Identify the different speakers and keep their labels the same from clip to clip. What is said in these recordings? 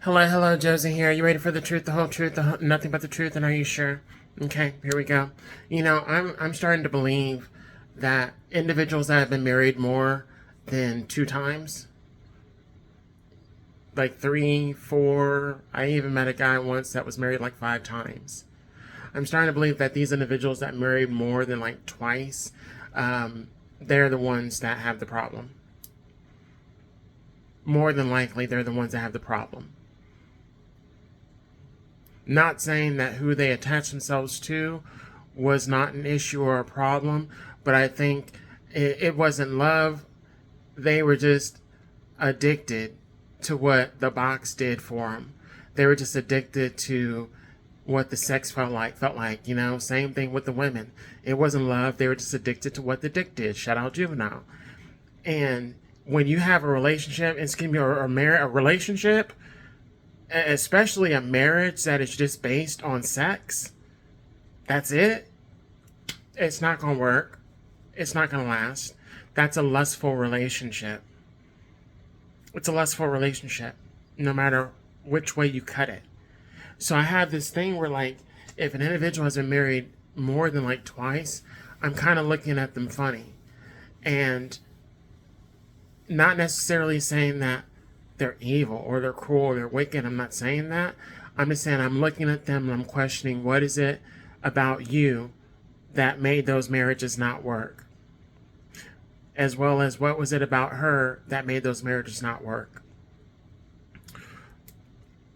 Speaker 1: Hello, hello, Josie here. You ready for the truth, the whole truth, nothing but the truth? And are you sure? Okay, here we go. I'm starting to believe that individuals that have been married more than 2 times, like three, four. I even met a guy once that was married like 5 times. I'm starting to believe that these individuals that married more than like twice, they're the ones that have the problem. More than likely, they're the ones that have the problem. Not saying that who they attach themselves to was not an issue or a problem, but I think it wasn't love. They were just addicted to what the box did for them. They were just addicted to what the sex felt like. Same thing with the women. It wasn't love. They were just addicted to what the dick did. Shout out Juvenile. And when you have a relationship, it's going to be a relationship, especially a marriage that is just based on sex, that's it. It's not going to work. It's not going to last. That's a lustful relationship. It's a lustful relationship, no matter which way you cut it. So I have this thing where, like, if an individual has been married more than like twice, I'm kind of looking at them funny. And not necessarily saying that they're evil or they're cruel or they're wicked. I'm not saying that. I'm just saying I'm looking at them and I'm questioning what is it about you that made those marriages not work, as well as what was it about her that made those marriages not work.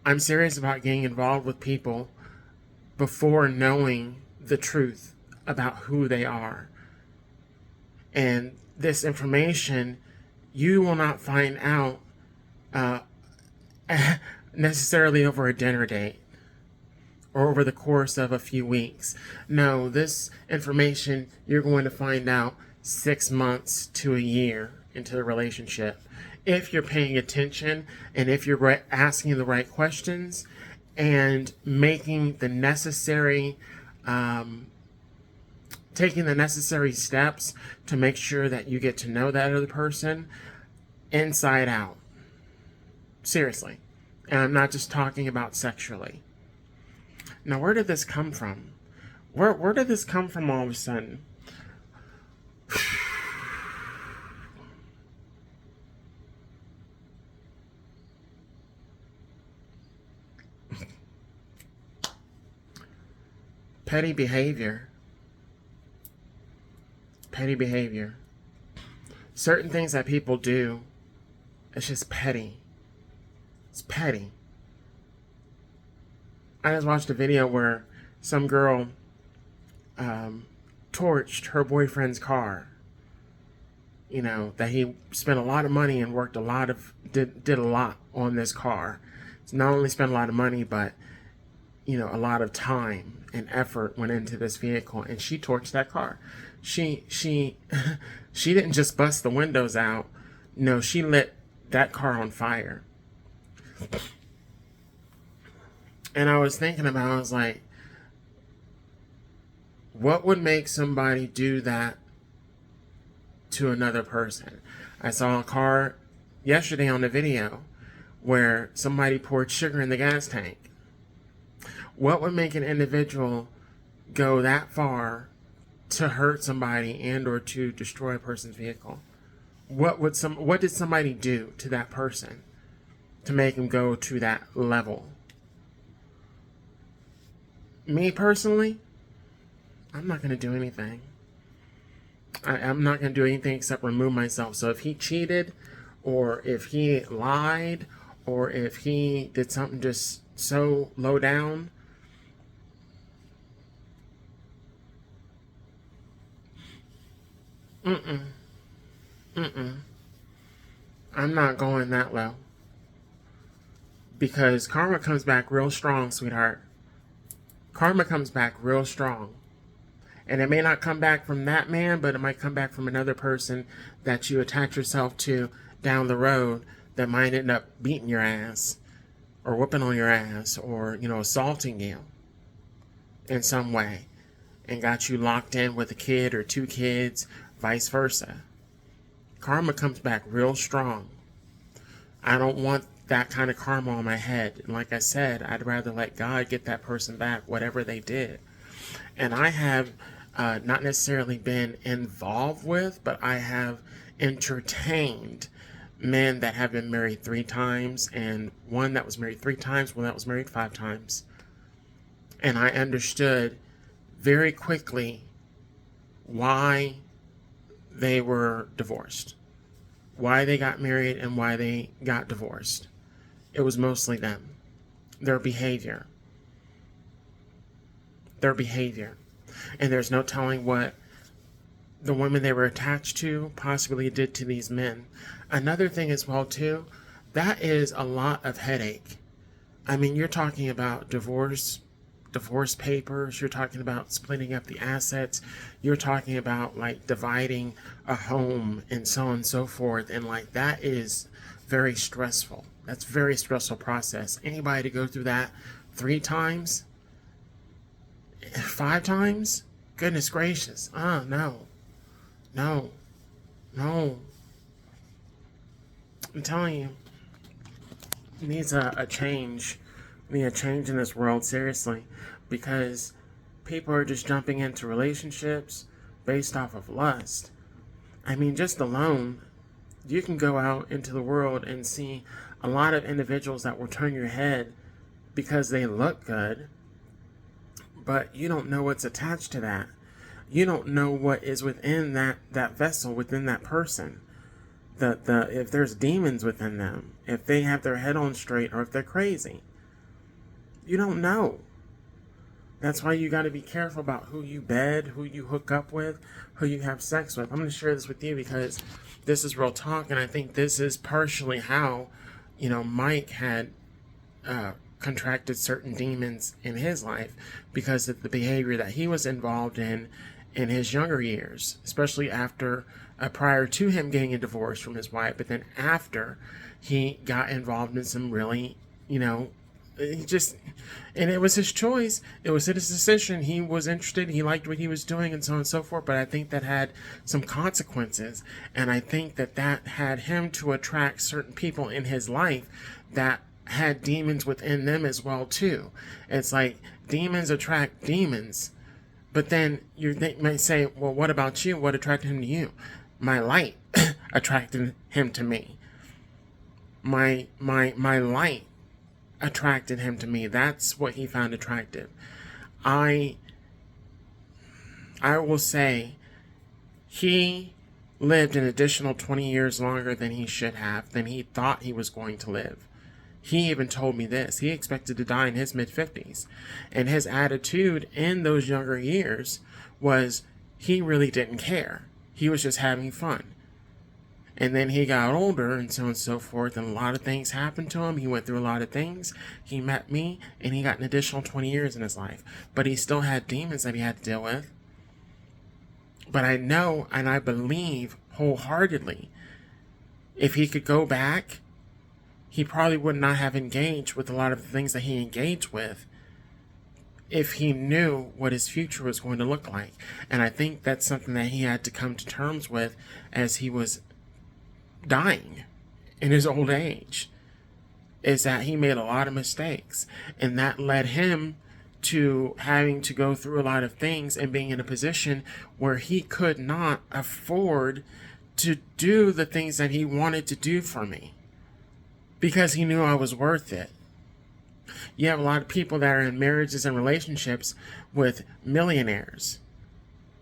Speaker 1: I'm serious about getting involved with people before knowing the truth about who they are. And this information you will not find out necessarily over a dinner date or over the course of a few weeks. No, this information you're going to find out 6 months to a year into the relationship. If you're paying attention and if you're asking the right questions and making the necessary, taking the necessary steps to make sure that you get to know that other person inside out. Seriously. And I'm not just talking about sexually. Now, where did this come from? Where did this come from all of a sudden? Petty behavior. Petty behavior. Certain things that people do, it's just petty. It's petty. I just watched a video where some girl torched her boyfriend's car. You know, that he spent a lot of money and worked did a lot on this car. So not only spent a lot of money, but, a lot of time and effort went into this vehicle, and she torched that car. She she didn't just bust the windows out. No, she lit that car on fire. And I was thinking about, I was like, what would make somebody do that to another person? I saw a car yesterday on the video where somebody poured sugar in the gas tank. What would make an individual go that far to hurt somebody and or to destroy a person's vehicle? What did somebody do to that person to make him go to that level? Me personally, I'm not going to do anything. I'm not going to do anything except remove myself. So if he cheated, or if he lied, or if he did something just so low down, I'm not going that low. Because karma comes back real strong, sweetheart. Karma comes back real strong. And it may not come back from that man, but it might come back from another person that you attach yourself to down the road that might end up beating your ass or whooping on your ass or, assaulting you in some way and got you locked in with a kid or 2 kids, vice versa. Karma comes back real strong. I don't want that kind of karma on my head. And like I said, I'd rather let God get that person back, whatever they did. And I have not necessarily been involved with, but I have entertained men that have been married 3 times, and one that was married 3 times, one that was married 5 times. And I understood very quickly why they were divorced, why they got married, and why they got divorced. It was mostly them, their behavior. And there's no telling what the women they were attached to possibly did to these men. Another thing as well too, that is a lot of headache. I mean, you're talking about divorce papers, you're talking about splitting up the assets, you're talking about like dividing a home and so on and so forth, and like that is very stressful. That's a very stressful process. Anybody to go through that 3 times, 5 times, goodness gracious. No. I'm telling you, it needs a change. We need a change in this world, seriously, because people are just jumping into relationships based off of lust. I mean, just alone, you can go out into the world and see a lot of individuals that will turn your head because they look good, but you don't know what's attached to that. You don't know what is within that vessel, within that person. If there's demons within them, if they have their head on straight, or if they're crazy. You don't know. That's why you got to be careful about who you bed, who you hook up with, who you have sex with. I'm going to share this with you because this is real talk, and I think this is partially how, Mike had contracted certain demons in his life because of the behavior that he was involved in his younger years, especially after, prior to him getting a divorce from his wife, but then after he got involved in some really, and it was his choice. It was his decision. He was interested. He liked what he was doing and so on and so forth. But I think that had some consequences. And I think that had him to attract certain people in his life that had demons within them as well, too. It's like demons attract demons. But then they might say, well, what about you? What attracted him to you? My light attracted him to me. My light attracted him to me. That's what he found attractive. I will say he lived an additional 20 years longer than he should have, than he thought he was going to live. He even told me this. He expected to die in his mid-50s. And his attitude in those younger years was he really didn't care. He was just having fun. And then he got older and so on and so forth, and a lot of things happened to him. He went through a lot of things. He met me, and he got an additional 20 years in his life. But he still had demons that he had to deal with. But I know and I believe wholeheartedly, if he could go back, he probably would not have engaged with a lot of the things that he engaged with if he knew what his future was going to look like. And I think that's something that he had to come to terms with as he was dying in his old age, is that he made a lot of mistakes, and that led him to having to go through a lot of things and being in a position where he could not afford to do the things that he wanted to do for me because he knew I was worth it. You have a lot of people that are in marriages and relationships with millionaires,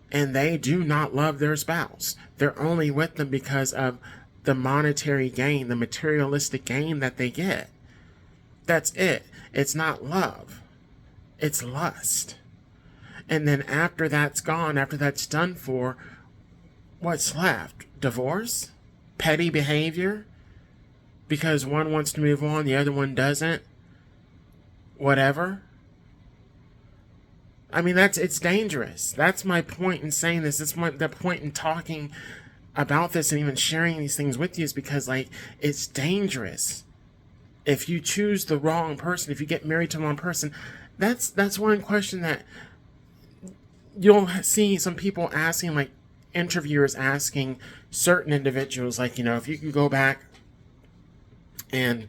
Speaker 1: and they do not love their spouse. They're only with them because of the monetary gain, the materialistic gain that they get. That's it. It's not love. It's lust. And then after that's gone, after that's done for, what's left? Divorce? Petty behavior? Because one wants to move on, the other one doesn't? Whatever? I mean, it's dangerous. That's my point in saying this. That's the point in talking about this and even sharing these things with you, is because, it's dangerous. If you choose the wrong person, if you get married to the wrong person, that's one question that you'll see some people asking, interviewers asking certain individuals, if you could go back and,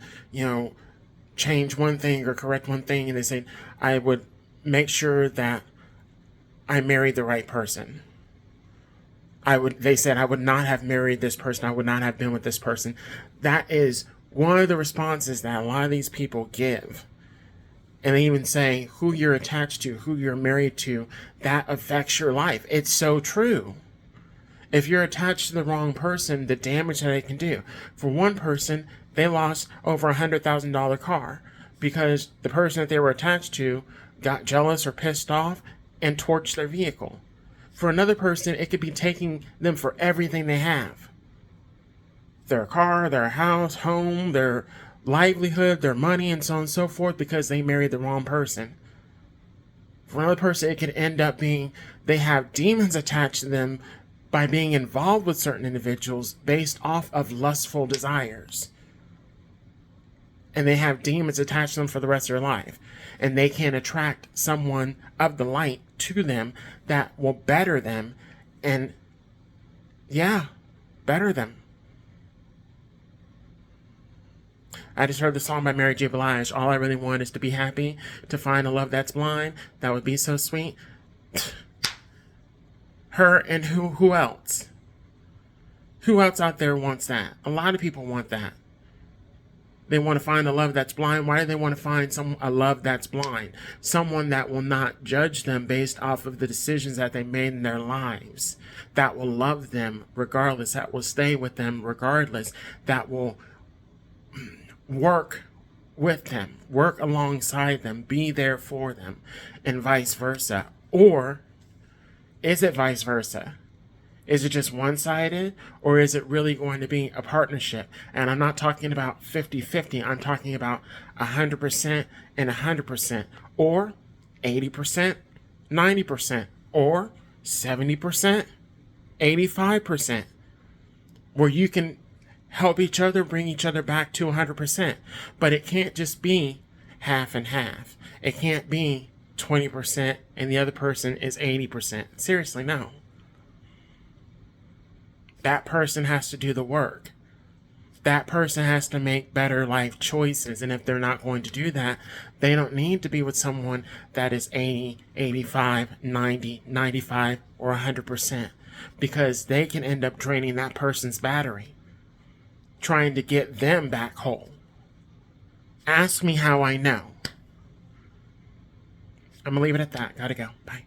Speaker 1: change one thing or correct one thing, and they say, I would make sure that I married the right person. They said I would not have married this person. I would not have been with this person. That is one of the responses that a lot of these people give. And they even say who you're attached to, who you're married to, that affects your life. It's so true. If you're attached to the wrong person, the damage that it can do. For one person, they lost over $100,000 car because the person that they were attached to got jealous or pissed off and torched their vehicle. For another person, it could be taking them for everything they have. Their car, their house, home, their livelihood, their money, and so on and so forth, because they married the wrong person. For another person, it could end up being they have demons attached to them by being involved with certain individuals based off of lustful desires. And they have demons attached to them for the rest of their life. And they can attract someone of the light to them that will better them and, better them. I just heard the song by Mary J. Blige, All I Really Want Is to Be Happy, to find a love that's blind. That would be so sweet. Her and who else? Who else out there wants that? A lot of people want that. They want to find a love that's blind. Why do they want to find a love that's blind? Someone that will not judge them based off of the decisions that they made in their lives. That will love them regardless. That will stay with them regardless. That will work with them, work alongside them, be there for them, and vice versa. Or is it vice versa? Is it just one-sided, or is it really going to be a partnership? And I'm not talking about 50-50. I'm talking about 100% and 100%, or 80%, 90%, or 70%, 85%, where you can help each other, bring each other back to 100%. But it can't just be half and half. It can't be 20% and the other person is 80%. Seriously, no. That person has to do the work. That person has to make better life choices. And if they're not going to do that, they don't need to be with someone that is 80, 85, 90, 95, or 100%. Because they can end up draining that person's battery, trying to get them back whole. Ask me how I know. I'm going to leave it at that. Gotta go. Bye.